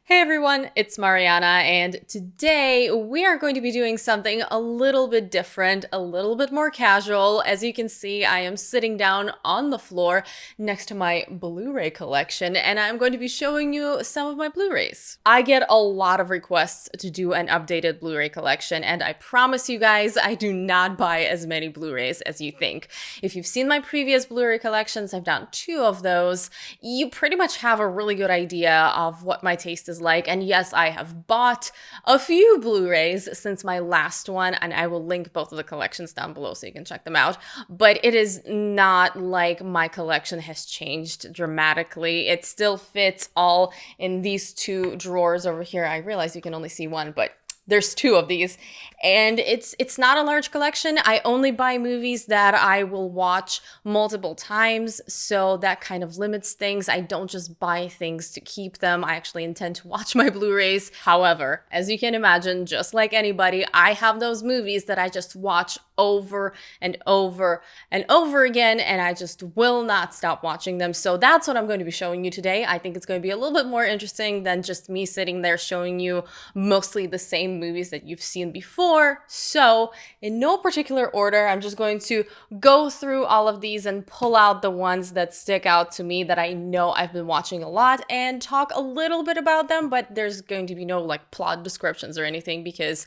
Hey everyone, it's Mariana, and today we are going to be doing something a little bit different, a little bit more casual. As you can see, I am sitting down on the floor next to my Blu-ray collection, and I'm going to be showing you some of my Blu-rays. I get a lot of requests to do an updated Blu-ray collection, and I promise you guys, I do not buy as many Blu-rays as you think. If you've seen my previous Blu-ray collections, I've done 2 of those, you pretty much have a really good idea of what my taste is like. And yes, I have bought a few Blu-rays since my last one, and I will link both of the collections down below so you can check them out. But it is not like my collection has changed dramatically. It still fits all in these 2 drawers over here. I realize you can only see one, but there's 2 of these, and it's not a large collection. I only buy movies that I will watch multiple times, so that kind of limits things. I don't just buy things to keep them. I actually intend to watch my Blu-rays. However, as you can imagine, just like anybody, I have those movies that I just watch over and over and over again, and I just will not stop watching them. So that's what I'm going to be showing you today. I think it's going to be a little bit more interesting than just me sitting there showing you mostly the same movies that you've seen before. So in no particular order, I'm just going to go through all of these and pull out the ones that stick out to me that I know I've been watching a lot and talk a little bit about them, but there's going to be no like plot descriptions or anything because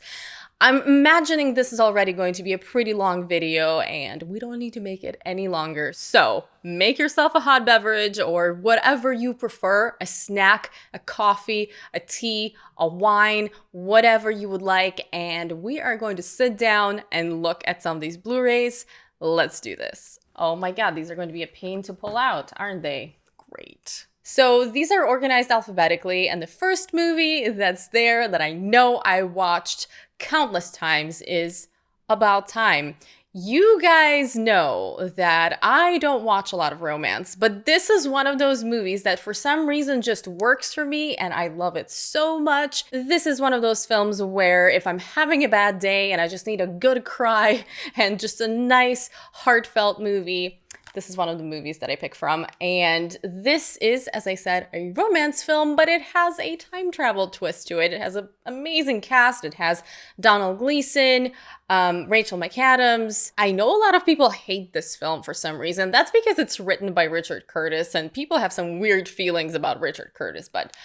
I'm imagining this is already going to be a pretty long video and we don't need to make it any longer. So make yourself a hot beverage or whatever you prefer, a snack, a coffee, a tea, a wine, whatever you would like. And we are going to sit down and look at some of these Blu-rays. Let's do this. Oh my God, these are going to be a pain to pull out, aren't they? Great. So these are organized alphabetically, and the first movie that's there that I know I watched countless times is About Time. You guys know that I don't watch a lot of romance, but this is one of those movies that for some reason just works for me and I love it so much. This is one of those films where if I'm having a bad day and I just need a good cry and just a nice heartfelt movie, this is one of the movies that I pick from. And this is, as I said, a romance film, but it has a time travel twist to it. It has an amazing cast. It has Donald Gleason, Rachel McAdams. I know a lot of people hate this film for some reason. That's because it's written by Richard Curtis, and people have some weird feelings about Richard Curtis, but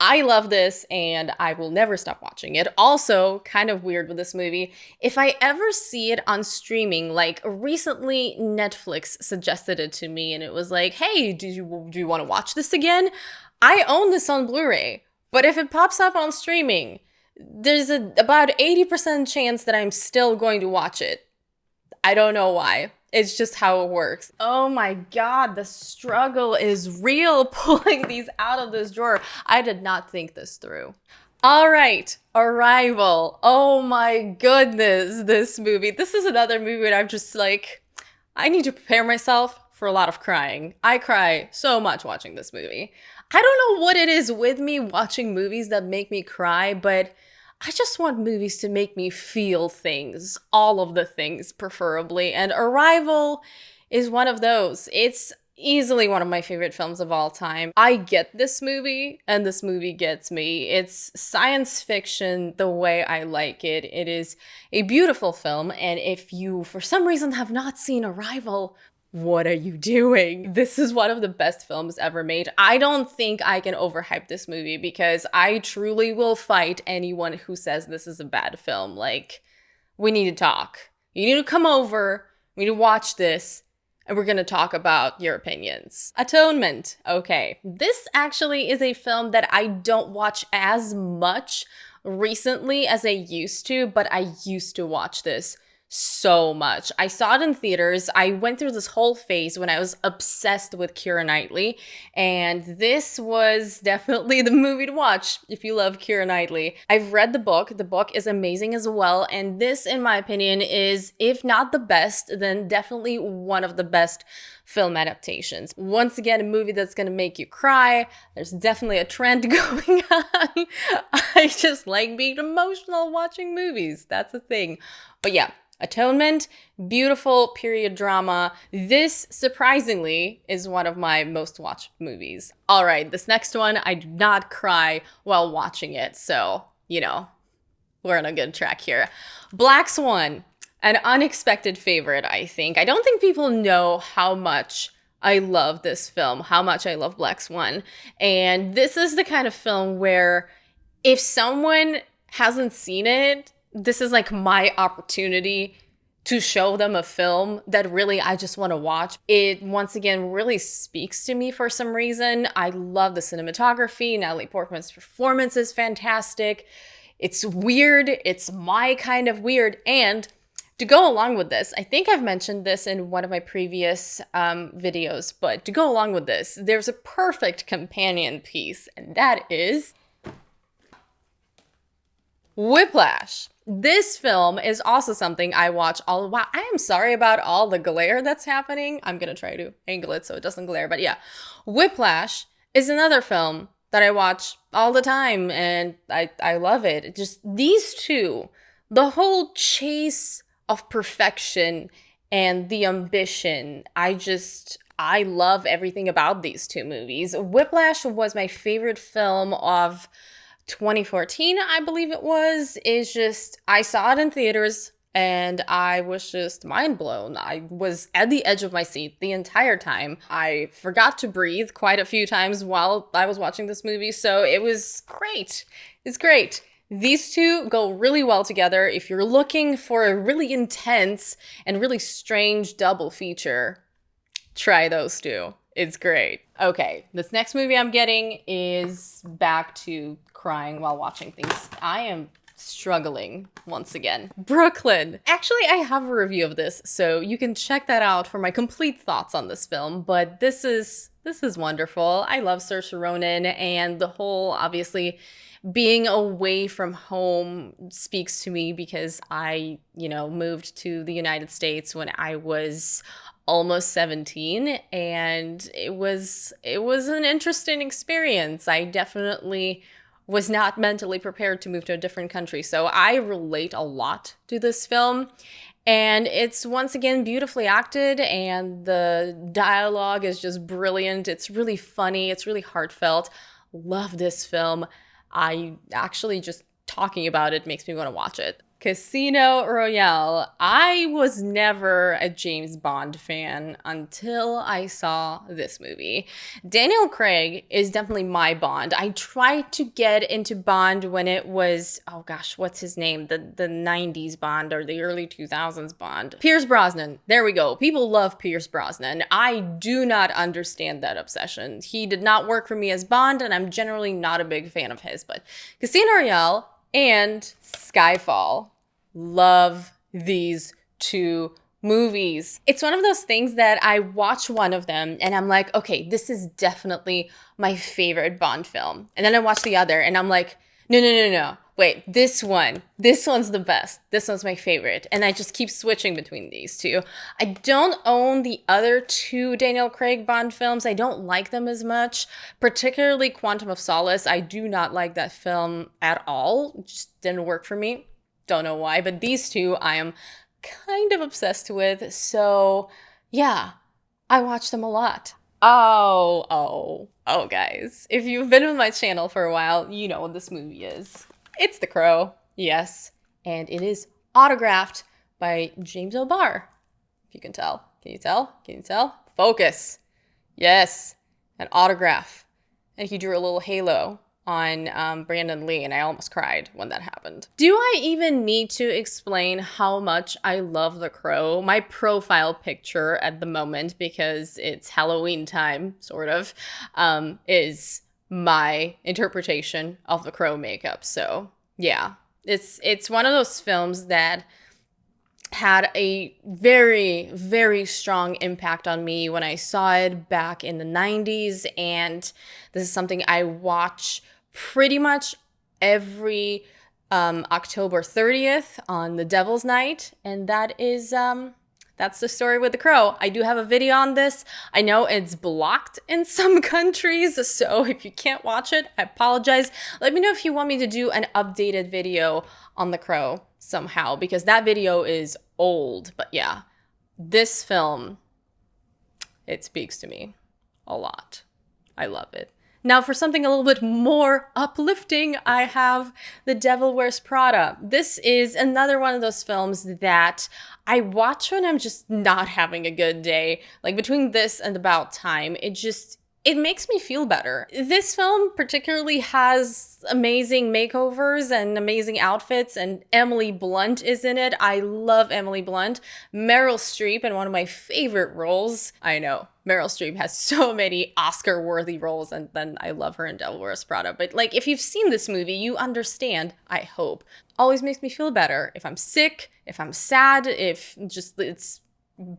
I love this and I will never stop watching it. Also, kind of weird with this movie, if I ever see it on streaming, like recently Netflix suggested it to me and it was like, hey, do you want to watch this again? I own this on Blu-ray, but if it pops up on streaming, there's about 80% chance that I'm still going to watch it. I don't know why. It's just how it works. Oh my God, the struggle is real pulling these out of this drawer. I did not think this through. All right, Arrival. Oh my goodness, this movie. This is another movie and I'm just like, I need to prepare myself for a lot of crying. I cry so much watching this movie. I don't know what it is with me watching movies that make me cry, but I just want movies to make me feel things, all of the things preferably, and Arrival is one of those. It's easily one of my favorite films of all time. I get this movie, and this movie gets me. It's science fiction the way I like it. It is a beautiful film, and if you, for some reason, have not seen Arrival, what are you doing? This is one of the best films ever made. I don't think I can overhype this movie because I truly will fight anyone who says this is a bad film. Like, we need to talk. You need to come over, we need to watch this, and we're gonna talk about your opinions. Atonement. Okay, this actually is a film that I don't watch as much recently as I used to, but I used to watch this so much. I saw it in theaters. I went through this whole phase when I was obsessed with Keira Knightley, and this was definitely the movie to watch if you love Keira Knightley. I've read the book. The book is amazing as well, and this, in my opinion, is, if not the best, then definitely one of the best film adaptations. Once again, a movie that's gonna make you cry. There's definitely a trend going on. I just like being emotional watching movies. That's the thing. But yeah, Atonement, beautiful period drama. This, surprisingly, is one of my most watched movies. All right, this next one, I did not cry while watching it, so, we're on a good track here. Black Swan, an unexpected favorite, I think. I don't think people know how much I love this film, how much I love Black Swan. And this is the kind of film where if someone hasn't seen it, this is like my opportunity to show them a film that really I just want to watch. It, once again, really speaks to me for some reason. I love the cinematography. Natalie Portman's performance is fantastic. It's weird. It's my kind of weird. And to go along with this, I think I've mentioned this in one of my previous videos, but to go along with this, there's a perfect companion piece, and that is Whiplash. This film is also something I watch all the while. I am sorry about all the glare that's happening. I'm going to try to angle it so it doesn't glare, but yeah. Whiplash is another film that I watch all the time, and I love it. Just these two, the whole chase of perfection and the ambition. I love everything about these two movies. Whiplash was my favorite film of 2014, I believe it was. I saw it in theaters and I was just mind blown. I was at the edge of my seat the entire time. I forgot to breathe quite a few times while I was watching this movie, so it was great. It's great. These two go really well together. If you're looking for a really intense and really strange double feature, try those two. It's great. Okay, this next movie I'm getting is back to crying while watching things. I am struggling once again. Brooklyn. Actually, I have a review of this, so you can check that out for my complete thoughts on this film, but this is wonderful. I love Saoirse Ronan, and the whole, obviously, being away from home speaks to me because I, moved to the United States when I was almost 17, and it was an interesting experience. I definitely was not mentally prepared to move to a different country, so I relate a lot to this film. And it's, once again, beautifully acted, and the dialogue is just brilliant. It's really funny. It's really heartfelt. Love this film. I actually, just talking about it makes me want to watch it. Casino Royale. I was never a James Bond fan until I saw this movie. Daniel Craig is definitely my Bond. I tried to get into Bond when it was, oh gosh, what's his name? The 90s Bond or the early 2000s Bond. Pierce Brosnan. There we go. People love Pierce Brosnan. I do not understand that obsession. He did not work for me as Bond, and I'm generally not a big fan of his, but Casino Royale and Skyfall. Love these two movies. It's one of those things that I watch one of them and I'm like, okay, this is definitely my favorite Bond film. And then I watch the other and I'm like, no. Wait, this one's the best. This one's my favorite. And I just keep switching between these two. I don't own the other two Daniel Craig Bond films. I don't like them as much, particularly Quantum of Solace. I do not like that film at all. It just didn't work for me. Don't know why, but these two I am kind of obsessed with. So yeah, I watch them a lot. Oh, guys. If you've been with my channel for a while, you know what this movie is. It's The Crow, yes. And it is autographed by James O'Barr. If you can tell. Can you tell? Can you tell? Focus. Yes, an autograph. And he drew a little halo on Brandon Lee, and I almost cried when that happened. Do I even need to explain how much I love The Crow? My profile picture at the moment, because it's Halloween time, sort of, is my interpretation of The Crow makeup. So yeah, it's one of those films that had a very, very strong impact on me when I saw it back in the 90s, and this is something I watch pretty much every October 30th on the Devil's Night, and that is that's the story with The Crow. I do have a video on this. I know it's blocked in some countries, so if you can't watch it, I apologize. Let me know if you want me to do an updated video on The Crow somehow, because that video is old. But yeah, this film, it speaks to me a lot. I love it. Now, for something a little bit more uplifting, I have The Devil Wears Prada. This is another one of those films that I watch when I'm just not having a good day. Like between this and About Time, it makes me feel better. This film particularly has amazing makeovers and amazing outfits, and Emily Blunt is in it. I love Emily Blunt. Meryl Streep in one of my favorite roles. I know, Meryl Streep has so many Oscar-worthy roles, and then I love her in Devil Wears Prada. But like, if you've seen this movie, you understand, I hope. Always makes me feel better. If I'm sick, if I'm sad, if just it's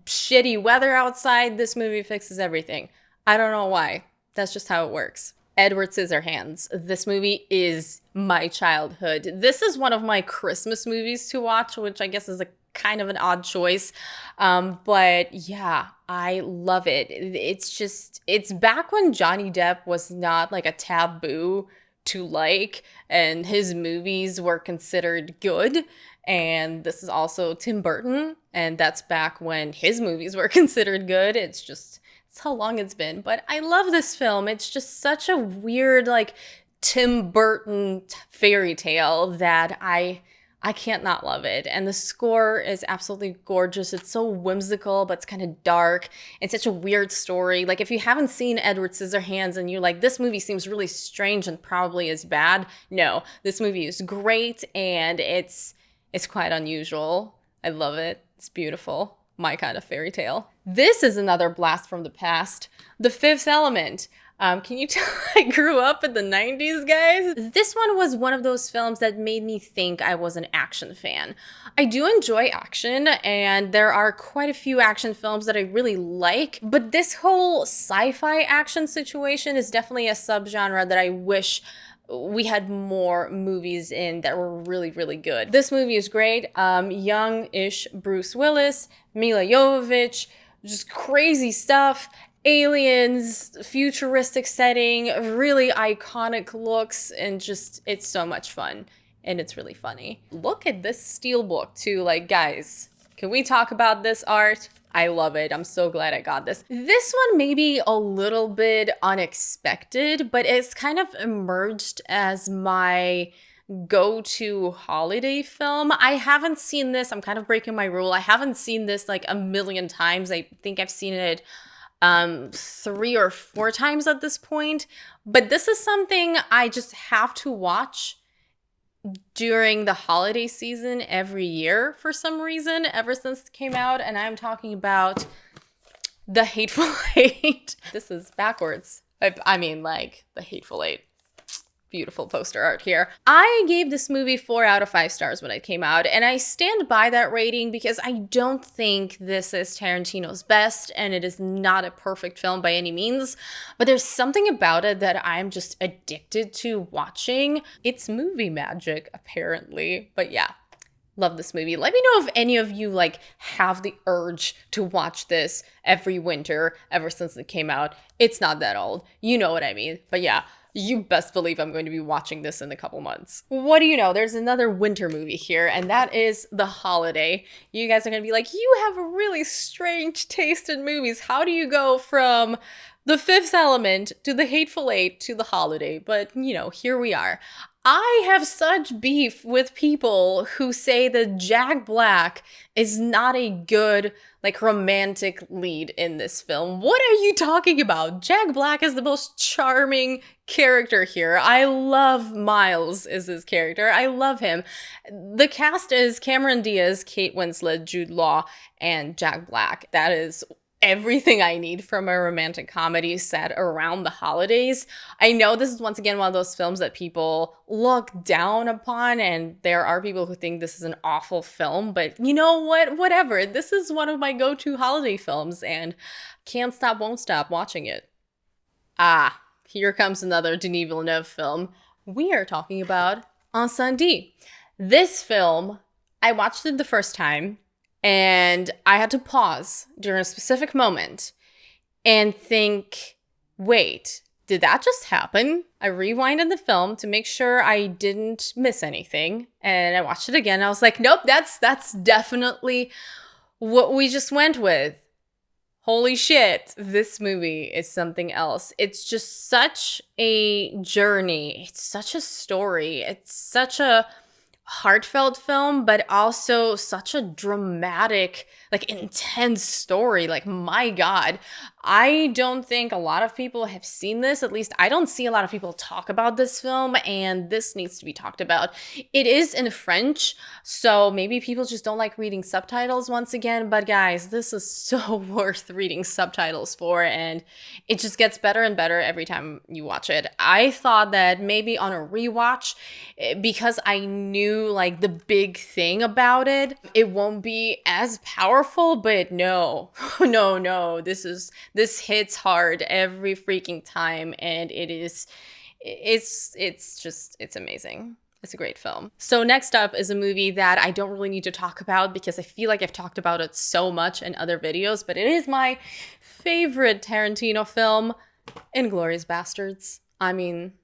shitty weather outside, this movie fixes everything. I don't know why. That's just how it works. Edward Scissorhands. This movie is my childhood. This is one of my Christmas movies to watch, which I guess is a kind of an odd choice. But yeah, I love it. It's back when Johnny Depp was not like a taboo to like, and his movies were considered good. And this is also Tim Burton, and that's back when his movies were considered good. It's how long it's been. But I love this film. It's just such a weird, like, Tim Burton fairy tale that I can't not love it. And the score is absolutely gorgeous. It's so whimsical, but it's kind of dark. It's such a weird story. Like, if you haven't seen Edward Scissorhands and you're like, this movie seems really strange and probably is bad, no, this movie is great, and it's quite unusual. I love it. It's beautiful. My kind of fairy tale. This is another blast from the past. The Fifth Element. Can you tell I grew up in the 90s, guys? This one was one of those films that made me think I was an action fan. I do enjoy action, and there are quite a few action films that I really like, but this whole sci-fi action situation is definitely a subgenre that I wish we had more movies in that were really, really good. This movie is great. Young-ish Bruce Willis, Mila Jovovich, just crazy stuff. Aliens, futuristic setting, really iconic looks, and just, it's so much fun. And it's really funny. Look at this steelbook too. Like, guys, can we talk about this art? I love it. I'm so glad I got this. This one may be a little bit unexpected, but it's kind of emerged as my go-to holiday film. I haven't seen this. I'm kind of breaking my rule. I haven't seen this like a million times. I think I've seen it 3 or 4 times at this point. But this is something I just have to watch during the holiday season every year for some reason, ever since it came out. And I'm talking about The Hateful Eight. This is backwards. I mean, like, The Hateful Eight. Beautiful poster art here. I gave this movie 4 out of 5 stars when it came out, and I stand by that rating because I don't think this is Tarantino's best, and it is not a perfect film by any means, but there's something about it that I'm just addicted to watching. It's movie magic, apparently, but yeah. Love this movie. Let me know if any of you like have the urge to watch this every winter ever since it came out. It's not that old. You know what I mean. But yeah, you best believe I'm going to be watching this in a couple months. What do you know? There's another winter movie here, and that is The Holiday. You guys are going to be like, you have a really strange taste in movies. How do you go from The Fifth Element to The Hateful Eight to The Holiday? But, you know, here we are. I have such beef with people who say that Jack Black is not a good, like, romantic lead in this film. What are you talking about? Jack Black is the most charming character here. I love Miles is his character. I love him. The cast is Cameron Diaz, Kate Winslet, Jude Law, and Jack Black. That is everything I need from a romantic comedy set around the holidays. I know this is once again one of those films that people look down upon, and there are people who think this is an awful film, but you know what? Whatever. This is one of my go-to holiday films, and can't stop, won't stop watching it. Ah, here comes another Denis Villeneuve film. We are talking about Incendie. This film, I watched it the first time, And I had to pause during a specific moment and think, wait, did that just happen? I rewinded the film to make sure I didn't miss anything. And I watched it again. I was like, nope, that's definitely what we just went with. Holy shit, this movie is something else. It's just such a journey. It's such a story. It's such a heartfelt film, but also such a dramatic, like intense story. Like, my God, I don't think a lot of people have seen this. At least I don't see a lot of people talk about this film, and this needs to be talked about. It is in French, so maybe people just don't like reading subtitles once again, but guys, this is so worth reading subtitles for, and it just gets better and better every time you watch it. I thought that maybe on a rewatch, because I knew like the big thing about it, it won't be as powerful, but no, no, this hits hard every freaking time, and it's amazing. It's a great film. So next up is a movie that I don't really need to talk about because I feel like I've talked about it so much in other videos, but it is my favorite Tarantino film, Inglourious Basterds. I mean,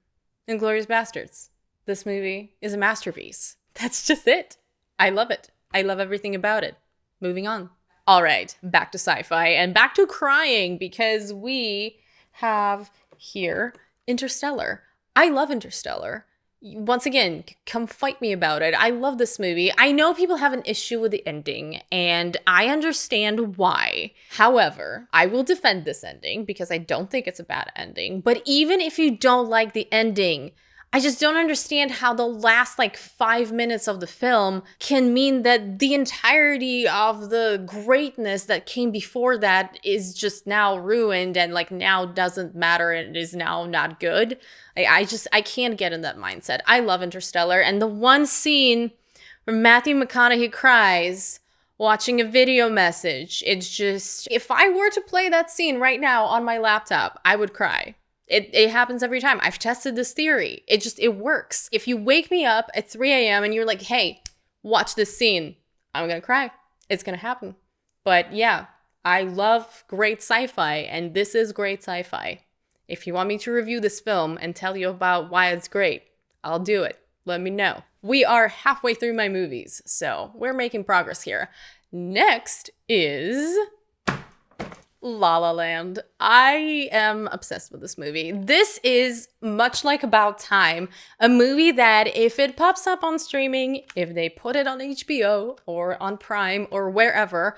Inglourious Basterds. This movie is a masterpiece. That's just it. I love it. I love everything about it. Moving on. All right, back to sci-fi and back to crying because we have here Interstellar. I love Interstellar. Once again, come fight me about it. I love this movie. I know people have an issue with the ending, and I understand why. However, I will defend this ending because I don't think it's a bad ending. But even if you don't like the ending, I just don't understand how the last like 5 minutes of the film can mean that the entirety of the greatness that came before that is just now ruined and like now doesn't matter and is now not good. I can't get in that mindset. I love Interstellar, and the one scene where Matthew McConaughey cries watching a video message, it's just, if I were to play that scene right now on my laptop, I would cry. It happens every time. I've tested this theory. It works. If you wake me up at 3 a.m. and you're like, hey, watch this scene, I'm going to cry. It's going to happen. But yeah, I love great sci-fi, and this is great sci-fi. If you want me to review this film and tell you about why it's great, I'll do it. Let me know. We are halfway through my movies, so we're making progress here. Next is La La Land. I am obsessed with this movie. This is much like About Time, a movie that if it pops up on streaming, if they put it on HBO or on Prime or wherever,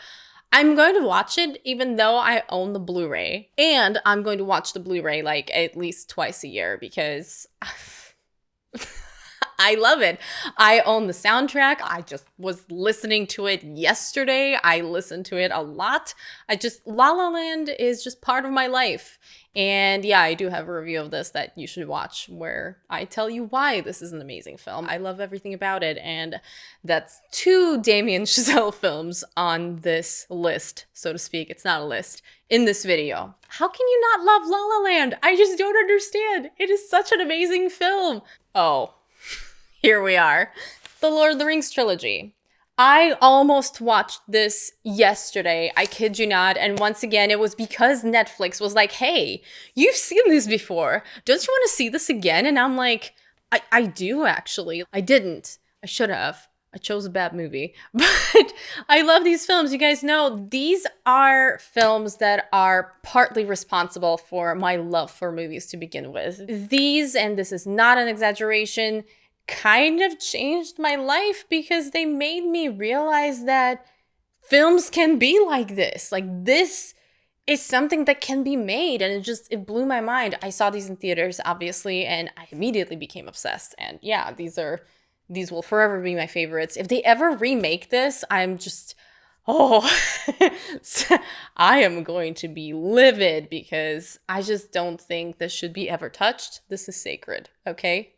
I'm going to watch it even though I own the Blu-ray. And I'm going to watch the Blu-ray like at least twice a year because I love it. I own the soundtrack. I just was listening to it yesterday. I listen to it a lot. La La Land is just part of my life. And yeah, I do have a review of this that you should watch where I tell you why this is an amazing film. I love everything about it. And that's 2 Damien Chazelle films on this list, so to speak. It's not a list. In this video. How can you not love La La Land? I just don't understand. It is such an amazing film. Oh. Here we are. The Lord of the Rings trilogy. I almost watched this yesterday, I kid you not, and once again, it was because Netflix was like, hey, you've seen this before. Don't you want to see this again? And I'm like, I do actually. I didn't. I should have. I chose a bad movie. But I love these films. You guys know these are films that are partly responsible for my love for movies to begin with. These, and this is not an exaggeration, kind of changed my life because they made me realize that films can be like this. Like, this is something that can be made, and it blew my mind. I saw these in theaters, obviously, and I immediately became obsessed. And yeah, these will forever be my favorites. If they ever remake this, I'm just, I am going to be livid because I just don't think this should be ever touched. This is sacred. Okay,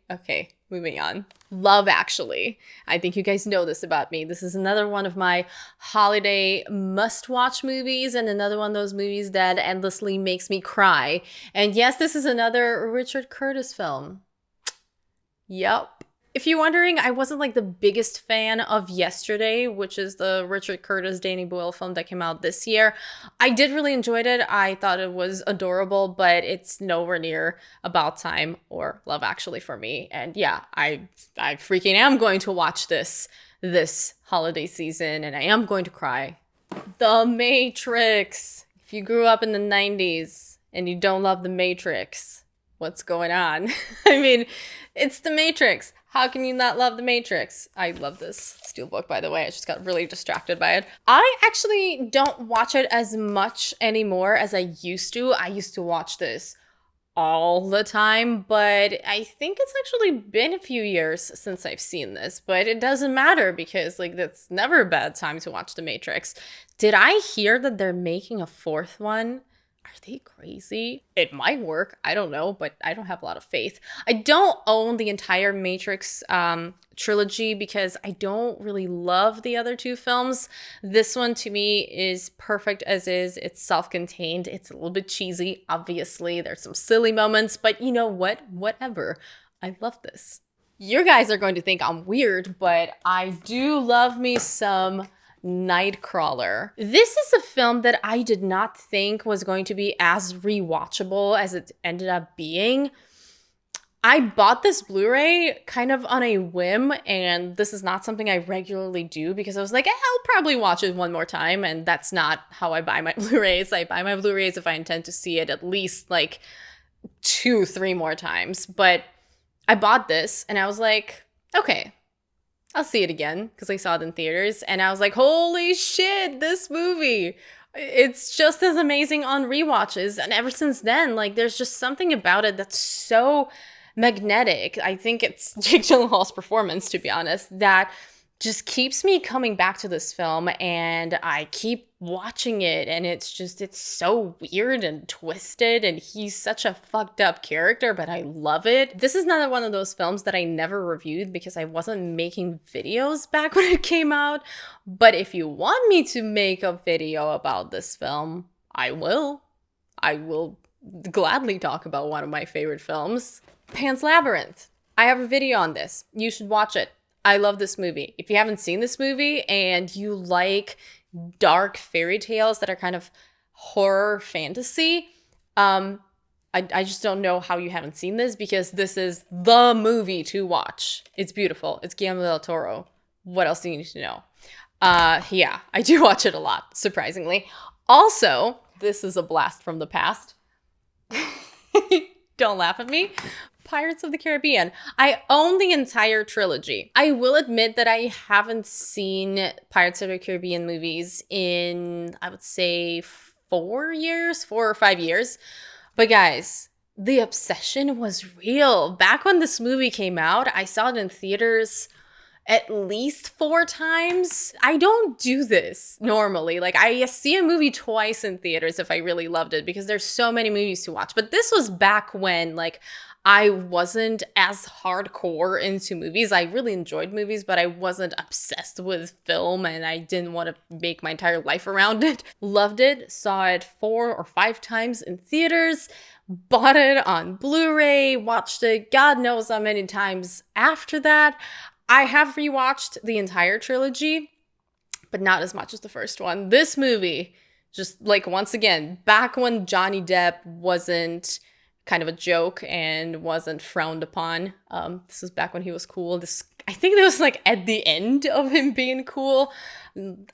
moving on. Love Actually. I think you guys know this about me. This is another one of my holiday must-watch movies and another one of those movies that endlessly makes me cry. And yes, this is another Richard Curtis film. Yup. If you're wondering, I wasn't like the biggest fan of Yesterday, which is the Richard Curtis, Danny Boyle film that came out this year. I did really enjoy it. I thought it was adorable, but it's nowhere near About Time or Love Actually for me. And yeah, I freaking am going to watch this holiday season, and I am going to cry. The Matrix. If you grew up in the 90s and you don't love The Matrix, what's going on? I mean, it's The Matrix. How can you not love The Matrix? I love this steelbook, by the way. I just got really distracted by it. I actually don't watch it as much anymore as I used to. I used to watch this all the time, but I think it's actually been a few years since I've seen this, but it doesn't matter because like that's never a bad time to watch The Matrix. Did I hear that they're making a fourth one? Are they crazy? It might work. I don't know, but I don't have a lot of faith. I don't own the entire Matrix trilogy because I don't really love the other two films. This one to me is perfect as is. It's self-contained. It's a little bit cheesy, obviously. There's some silly moments, but you know what? Whatever. I love this. You guys are going to think I'm weird, but I do love me some Nightcrawler. This is a film that I did not think was going to be as rewatchable as it ended up being. I bought this Blu-ray kind of on a whim, and this is not something I regularly do because I was like, I'll probably watch it one more time, and that's not how I buy my Blu-rays. I buy my Blu-rays if I intend to see it at least like 2-3 more times. But I bought this, and I was like, okay, I'll see it again because I saw it in theaters, and I was like, holy shit, this movie. It's just as amazing on rewatches. And ever since then, like, there's just something about it that's so magnetic. I think it's Jake Gyllenhaal's performance, to be honest, that just keeps me coming back to this film, and I keep watching it, and it's so weird and twisted, and he's such a fucked up character, but I love it. This is another one of those films that I never reviewed because I wasn't making videos back when it came out, but if you want me to make a video about this film, I will. I will gladly talk about one of my favorite films, Pan's Labyrinth. I have a video on this. You should watch it. I love this movie. If you haven't seen this movie and you like dark fairy tales that are kind of horror fantasy, I just don't know how you haven't seen this because this is the movie to watch. It's beautiful. It's Guillermo del Toro. What else do you need to know? Yeah, I do watch it a lot, surprisingly. Also, this is a blast from the past. Don't laugh at me. Pirates of the Caribbean. I own the entire trilogy. I will admit that I haven't seen Pirates of the Caribbean movies in, I would say, 4 or 5 years. But guys, the obsession was real. Back when this movie came out, I saw it in theaters at least 4 times. I don't do this normally. Like, I see a movie twice in theaters if I really loved it because there's so many movies to watch. But this was back when, like, I wasn't as hardcore into movies. I really enjoyed movies, but I wasn't obsessed with film, and I didn't want to make my entire life around it. Loved it, saw it 4 or 5 times in theaters, bought it on Blu-ray, watched it God knows how many times after that. I have rewatched the entire trilogy, but not as much as the first one. This movie, just like once again, back when Johnny Depp wasn't kind of a joke and wasn't frowned upon. This was back when he was cool. I think it was like at the end of him being cool.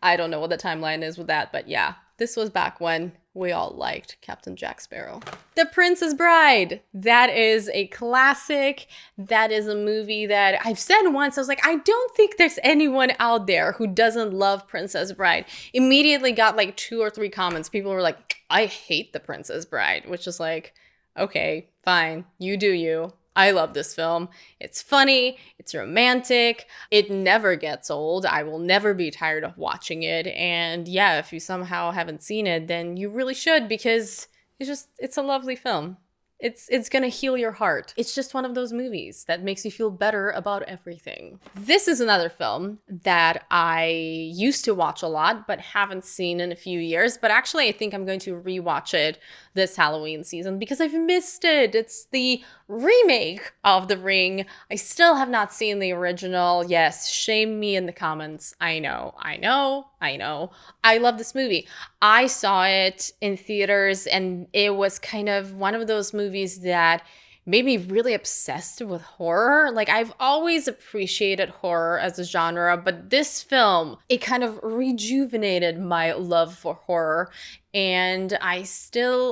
I don't know what the timeline is with that, but yeah, this was back when we all liked Captain Jack Sparrow. The Princess Bride. That is a classic. That is a movie that I've said once. I was like, I don't think there's anyone out there who doesn't love Princess Bride. Immediately got like 2 or 3 comments. People were like, I hate The Princess Bride, which is like, okay, fine, you do you. I love this film. It's funny, it's romantic, it never gets old. I will never be tired of watching it. And yeah, if you somehow haven't seen it, then you really should because it's a lovely film. It's gonna heal your heart. It's just one of those movies that makes you feel better about everything. This is another film that I used to watch a lot, but haven't seen in a few years. But actually, I think I'm going to rewatch it this Halloween season because I've missed it. It's the remake of The Ring. I still have not seen the original. Yes, shame me in the comments. I know. I love this movie. I saw it in theaters, and it was kind of one of those movies that made me really obsessed with horror. Like, I've always appreciated horror as a genre, but this film, it kind of rejuvenated my love for horror. And I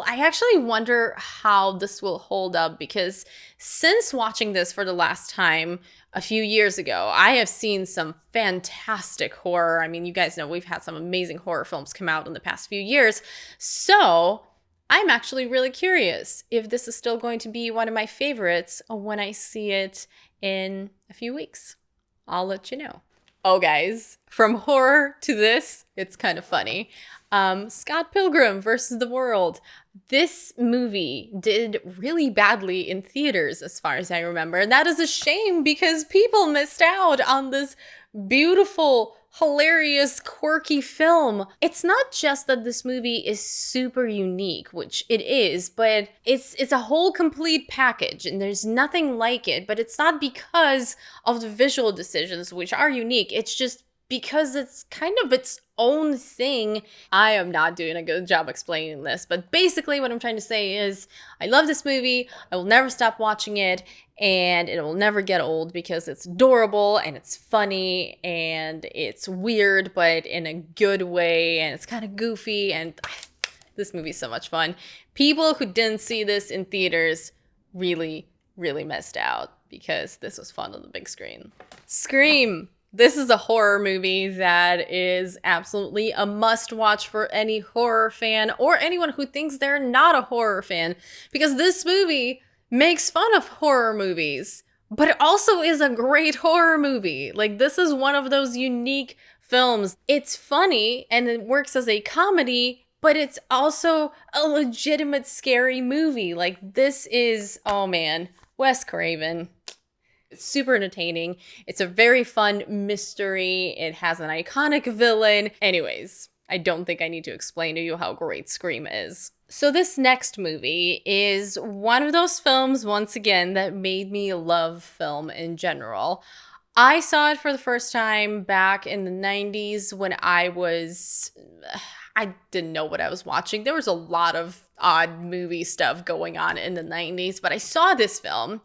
actually wonder how this will hold up, because since watching this for the last time a few years ago, I have seen some fantastic horror. I mean, you guys know we've had some amazing horror films come out in the past few years. So I'm actually really curious if this is still going to be one of my favorites when I see it in a few weeks. I'll let you know. Oh, guys, from horror to this, it's kind of funny. Scott Pilgrim versus the World. This movie did really badly in theaters, as far as I remember. And that is a shame, because people missed out on this beautiful, hilarious, quirky film. It's not just that this movie is super unique, which it is, but it's a whole complete package, and there's nothing like it. But it's not because of the visual decisions, which are unique. It's just because it's kind of its own thing. I am not doing a good job explaining this, but basically what I'm trying to say is I love this movie. I will never stop watching it, and it will never get old because it's adorable and it's funny and it's weird, but in a good way, and it's kind of goofy, and this movie's so much fun. People who didn't see this in theaters really, really missed out, because this was fun on the big screen. Scream! This is a horror movie that is absolutely a must-watch for any horror fan, or anyone who thinks they're not a horror fan, because this movie makes fun of horror movies, but it also is a great horror movie. Like, this is one of those unique films. It's funny and it works as a comedy, but it's also a legitimate scary movie. Like, this is, oh man, Wes Craven. It's super entertaining. It's a very fun mystery. It has an iconic villain. Anyways, I don't think I need to explain to you how great Scream is. So this next movie is one of those films, once again, that made me love film in general. I saw it for the first time back in the 90s when I didn't know what I was watching. There was a lot of odd movie stuff going on in the 90s, but I saw this film,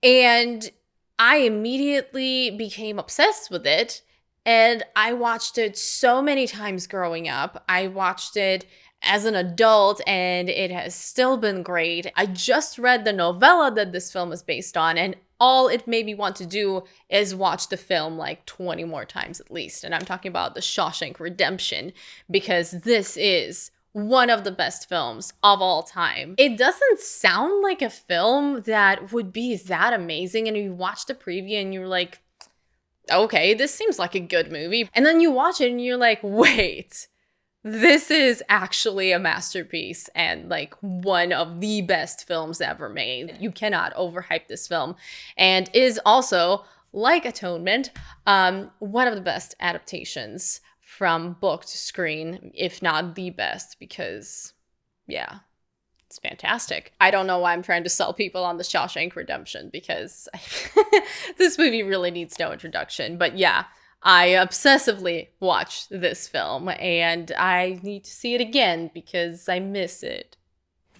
and I immediately became obsessed with it, and I watched it so many times growing up. I watched it as an adult, and it has still been great. I just read the novella that this film is based on, and all it made me want to do is watch the film like 20 more times at least. And I'm talking about The Shawshank Redemption, because this is one of the best films of all time. It doesn't sound like a film that would be that amazing, and you watch the preview and you're like, okay, this seems like a good movie. And then you watch it and you're like, wait, this is actually a masterpiece and like one of the best films ever made. You cannot overhype this film, and is also, like Atonement, one of the best adaptations from book to screen, if not the best, because, yeah, it's fantastic. I don't know why I'm trying to sell people on The Shawshank Redemption, because this movie really needs no introduction. But yeah, I obsessively watched this film, and I need to see it again because I miss it.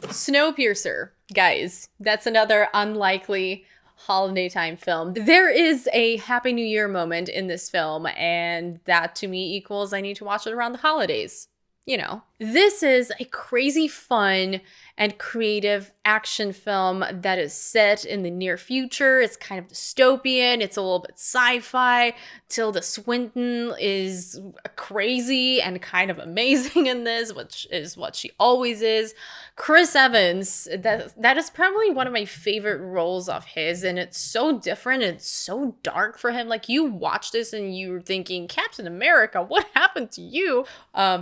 Snowpiercer, guys, that's another unlikely holiday time film. There is a Happy New Year moment in this film, and that to me equals I need to watch it around the holidays. You know, this is a crazy fun and creative action film that is set in the near future. It's kind of dystopian. It's a little bit sci-fi. Tilda Swinton is crazy and kind of amazing in this, which is what she always is. Chris Evans, that is probably one of my favorite roles of his, and it's so different. It's so dark for him. Like, you watch this and you're thinking, Captain America, what happened to you?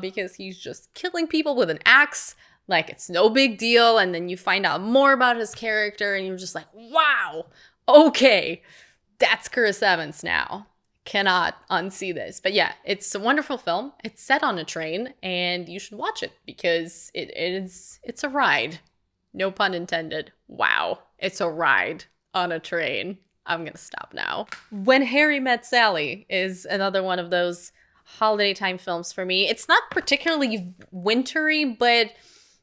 Because he's just killing people with an axe Like, it's no big deal. And then you find out more about his character and you're just like, wow, okay, that's Chris Evans now. Cannot unsee this. But yeah, it's a wonderful film. It's set on a train and you should watch it because it's a ride. No pun intended. Wow, it's a ride on a train. I'm gonna stop now. When Harry Met Sally is another one of those holiday time films for me. It's not particularly wintry, but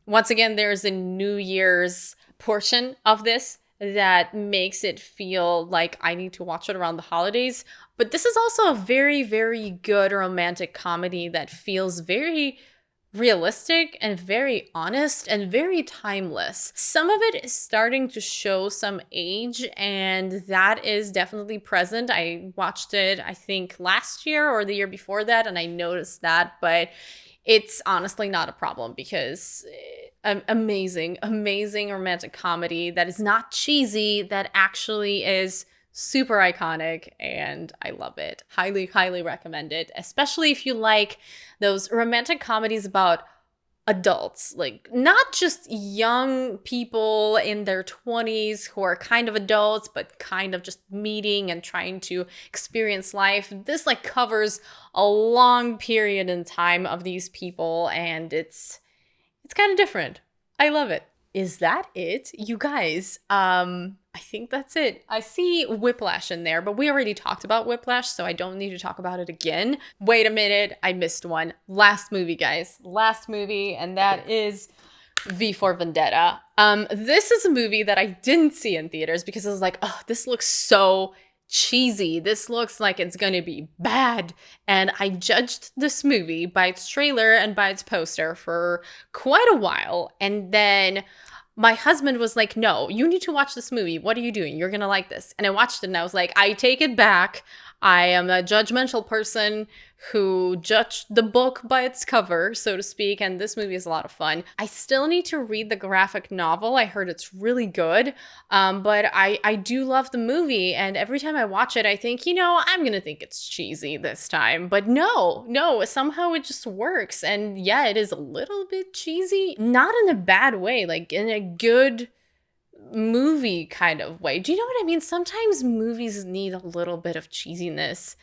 once again, there's a New Year's portion of this that makes it feel like I need to watch it around the holidays. But this is also a very, very good romantic comedy that feels very realistic and very honest and very timeless. Some of it is starting to show some age, and that is definitely present. I watched it, I think, last year or the year before that, and I noticed that, but it's honestly not a problem because amazing romantic comedy that is not cheesy, that actually is super iconic, and I love it. Highly, highly recommend it, especially if you like those romantic comedies about adults, like not just young people in their 20s who are kind of adults, but kind of just meeting and trying to experience life. This like covers a long period in time of these people, and it's kind of different. I love it. Is that it? You guys, I think that's it. I see Whiplash in there, but we already talked about Whiplash, so I don't need to talk about it again. Wait a minute, I missed one. Last movie, guys. Last movie, and that is V for Vendetta. This is a movie that I didn't see in theaters because I was like, oh, this looks so cheesy. This looks like it's gonna be bad. And I judged this movie by its trailer and by its poster for quite a while. And then my husband was like, no, you need to watch this movie. What are you doing? You're gonna like this. And I watched it and I was like, I take it back. I am a judgmental person who judged the book by its cover, so to speak, and this movie is a lot of fun. I still need to read the graphic novel. I heard it's really good, but I do love the movie, and every time I watch it, I think, you know, I'm gonna think it's cheesy this time, but no, somehow it just works, and yeah, it is a little bit cheesy, not in a bad way, like in a good movie kind of way. Do you know what I mean? Sometimes movies need a little bit of cheesiness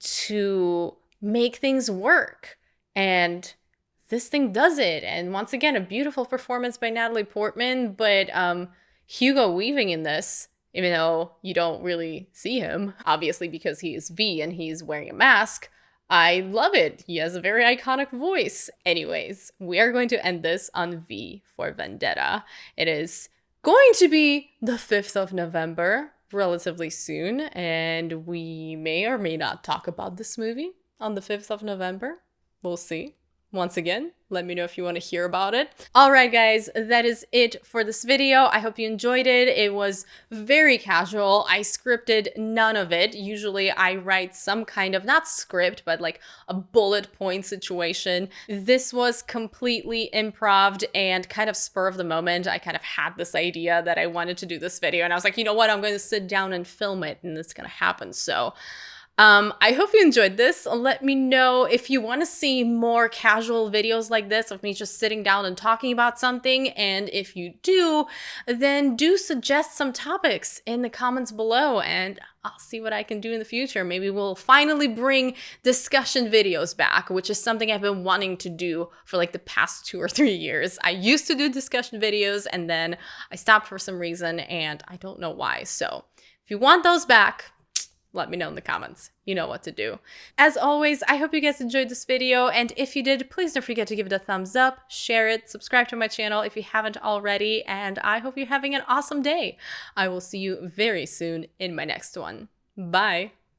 to make things work, and this thing does it. And once again, a beautiful performance by Natalie Portman, but Hugo Weaving in this, even though you don't really see him, obviously because he is V and he's wearing a mask, I love it. He has a very iconic voice. Anyways, we are going to end this on V for Vendetta. It is going to be the 5th of November, relatively soon, and we may or may not talk about this movie on the 5th of November. We'll see. Once again, let me know if you want to hear about it. All right, guys, that is it for this video. I hope you enjoyed it. It was very casual. I scripted none of it. Usually I write some kind of, not script, but like a bullet point situation. This was completely improv and kind of spur of the moment. I kind of had this idea that I wanted to do this video, and I was like, you know what? I'm going to sit down and film it, and it's going to happen. So I hope you enjoyed this. Let me know if you want to see more casual videos like this of me just sitting down and talking about something. And if you do, then do suggest some topics in the comments below and I'll see what I can do in the future. Maybe we'll finally bring discussion videos back, which is something I've been wanting to do for like the past 2 or 3 years. I used to do discussion videos and then I stopped for some reason and I don't know why. So if you want those back, let me know in the comments. You know what to do. As always, I hope you guys enjoyed this video, and if you did, please don't forget to give it a thumbs up, share it, subscribe to my channel if you haven't already, and I hope you're having an awesome day. I will see you very soon in my next one. Bye!